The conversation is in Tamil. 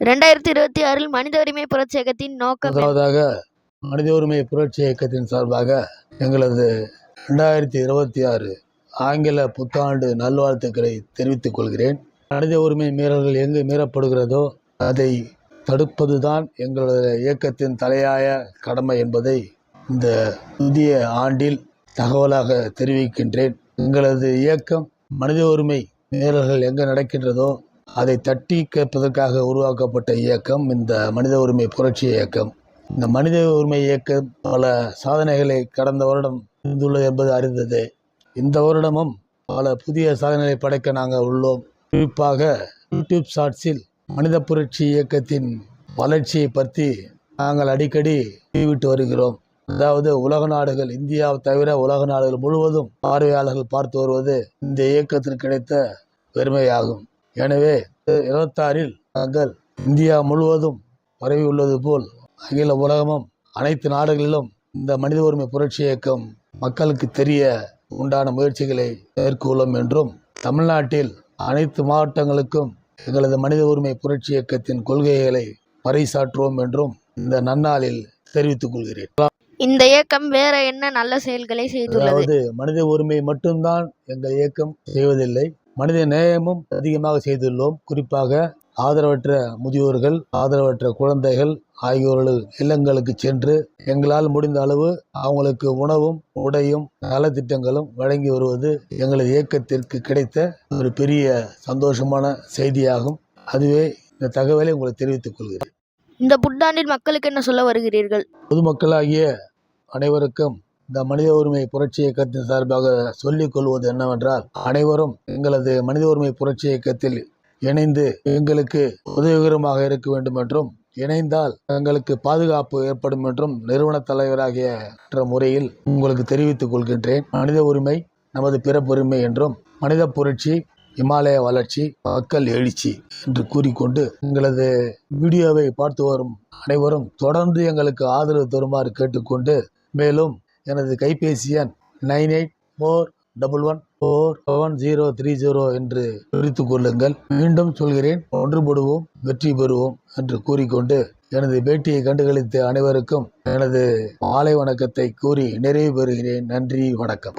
2026 மனித உரிமை புரட்சி இயக்கத்தின் நோக்கம். முதலாவதாக மனித உரிமை புரட்சி இயக்கத்தின் சார்பாக எங்களது 2026 ஆங்கில புத்தாண்டு நல்வாழ்த்துக்களை தெரிவித்துக் கொள்கிறேன். மனித உரிமை மீறல்கள் எங்கு மீறப்படுகிறதோ அதை தடுப்பதுதான் எங்களது இயக்கத்தின் தலையாய கடமை என்பதை இந்த புதிய ஆண்டில் தகவலாக தெரிவிக்கின்றேன். எங்களது இயக்கம் மனித உரிமை மீறல்கள் எங்கு நடக்கின்றதோ அதை தட்டி கேட்பதற்காக உருவாக்கப்பட்ட இயக்கம் இந்த மனித உரிமை புரட்சி இயக்கம். இந்த மனித உரிமை இயக்கம் பல சாதனைகளை கடந்த வருடம் இருந்துள்ளது என்பது அறிந்தது. இந்த வருடமும் பல புதிய சாதனைகளை படைக்க நாங்கள் உள்ளோம். குறிப்பாக யூடியூப் ஷார்ட்ஸில் மனித புரட்சி இயக்கத்தின் வளர்ச்சியை பற்றி நாங்கள் அடிக்கடி விட்டு வருகிறோம். அதாவது உலக நாடுகள், இந்தியாவை தவிர உலக நாடுகள் முழுவதும் பார்வையாளர்கள் பார்த்து வருவது இந்த இயக்கத்திற்கு கிடைத்த பெருமையாகும். எனவே 26 நாங்கள் இந்தியா முழுவதும் பரவி உள்ளது போல் அகில உலகமும் அனைத்து நாடுகளிலும் இந்த மனித உரிமை புரட்சி இயக்கம் மக்களுக்கு தெரிய உண்டான முயற்சிகளை மேற்கொள்ளும் என்றும், தமிழ்நாட்டில் அனைத்து மாவட்டங்களுக்கும் எங்களது மனித உரிமை புரட்சி இயக்கத்தின் கொள்கைகளை பறைசாற்றுவோம் என்றும் இந்த நன்னாளில் தெரிவித்துக் கொள்கிறேன். இந்த இயக்கம் வேற என்ன நல்ல செயல்களை செய்துள்ளது? அதாவது மனித உரிமை மட்டும்தான் எங்கள் இயக்கம் செய்வதில்லை, மனித நேயமும் அதிகமாக செய்துள்ளோம். குறிப்பாக ஆதரவற்ற முதியோர்கள், ஆதரவற்ற குழந்தைகள் ஆகியோர்கள் இல்லங்களுக்கு சென்று எங்களால் முடிந்த அளவு அவங்களுக்கு உணவும் உடையும் நலத்திட்டங்களும் வழங்கி வருவது எங்களது இயக்கத்திற்கு கிடைத்த ஒரு பெரிய சந்தோஷமான செய்தியாகும். அதுவே இந்த தகவலை உங்களுக்கு தெரிவித்துக் கொள்கிறேன். இந்த புத்தாண்டில் மக்களுக்கு என்ன சொல்ல வருகிறீர்கள்? பொதுமக்களாகிய அனைவருக்கும் இந்த மனித உரிமை புரட்சி இயக்கத்தின் சார்பாக சொல்லிக் கொள்வது என்னவென்றால், அனைவரும் எங்களது மனித உரிமை புரட்சி இயக்கத்தில் இணைந்து எங்களுக்கு உதவிகரமாக இருக்க வேண்டும் என்றும், இணைந்தால் எங்களுக்கு பாதுகாப்பு ஏற்படும் என்றும் நிறுவன தலைவராகிய முறையில் உங்களுக்கு தெரிவித்துக் கொள்கின்றேன். மனித உரிமை நமது பிறப்புரிமை என்றும், மனித புரட்சி இமாலய வளர்ச்சி, மக்கள் எழுச்சி என்று கூறிக்கொண்டு எங்களது வீடியோவை பார்த்து வரும் அனைவரும் தொடர்ந்து எங்களுக்கு ஆதரவு தருமாறு கேட்டுக்கொண்டு, மேலும் எனது கைபேசி எண் 9841147030 என்று குறித்துக் கொள்ளுங்கள். மீண்டும் சொல்கிறேன், ஒன்றுபடுவோம், வெற்றி பெறுவோம் என்று கூறிக்கொண்டு எனது பேட்டியை கண்டுகளித்த அனைவருக்கும் எனது மாலை வணக்கத்தை கூறி நிறைவு பெறுகிறேன். நன்றி, வணக்கம்.